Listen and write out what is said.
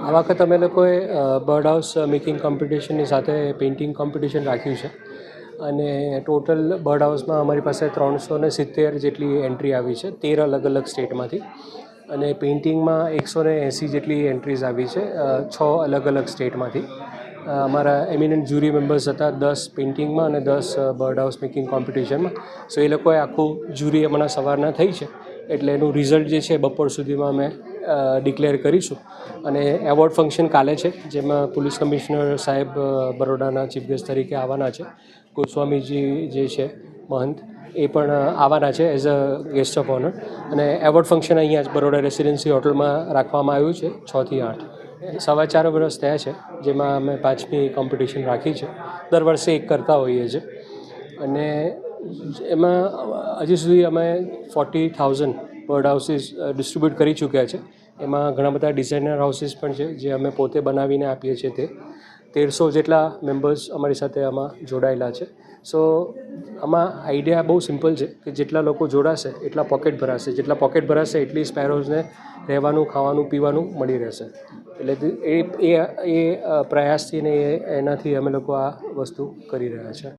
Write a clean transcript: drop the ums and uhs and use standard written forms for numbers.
આ વખત અમે લોકોએ બર્ડ હાઉસ મેકિંગ કોમ્પિટિશનની સાથે પેઇન્ટિંગ કોમ્પિટિશન રાખ્યું છે અને ટોટલ બર્ડ હાઉસમાં અમારી પાસે 370 જેટલી એન્ટ્રી આવી છે 13 અલગ અલગ સ્ટેટમાંથી અને પેઇન્ટિંગમાં 180 જેટલી એન્ટ્રીઝ આવી છે 6 અલગ અલગ સ્ટેટમાંથી. અમારા એમિનન્ટ જ્યુરી મેમ્બર્સ હતા 10 પેઇન્ટિંગમાં અને 10 બર્ડ હાઉસ મેકિંગ કોમ્પિટિશનમાં. સો એ લોકોએ આખું જ્યુરી હમણાં સવારના થઈ છે એટલે એનું રિઝલ્ટ જે છે બપોર સુધીમાં અમે ડિક્લેર કરીશું અને એવોર્ડ ફંક્શન કાલે છે જેમાં પોલીસ કમિશનર સાહેબ બરોડાના ચીફ ગેસ્ટ તરીકે આવવાના છે. ગોસ્વામીજી જે છે મહંત એ પણ આવવાના છે as a guest of honour અને એવોર્ડ ફંક્શન અહીંયા જ બરોડા રેસિડેન્સી હોટલમાં રાખવામાં આવ્યું છે 6 થી 8. 4.5 વર્ષ થયા છે જેમાં અમે 5મી કોમ્પિટિશન રાખી છે. દર વર્ષે એક કરતા હોઈએ છીએ અને એમાં હજી સુધી અમે 40,000 બર્ડ હાઉસીસ ડિસ્ટ્રીબ્યુટ કરી ચૂક્યા છે. એમાં ઘણા બધા ડિઝાઇનર હાઉસીસ પણ છે જે અમે પોતે બનાવીને આપીએ છીએ. તે 1300 જેટલા મેમ્બર્સ અમારી સાથે આમાં જોડાયેલા છે. સો આમાં આઈડિયા બહુ સિમ્પલ છે કે જેટલા લોકો જોડાશે એટલા પોકેટ ભરાશે, જેટલા પોકેટ ભરાશે એટલી સ્પેરોઝને રહેવાનું, ખાવાનું, પીવાનું મળી રહેશે. એટલે એ પ્રયાસથી ને એનાથી અમે લોકો આ વસ્તુ કરી રહ્યા છે.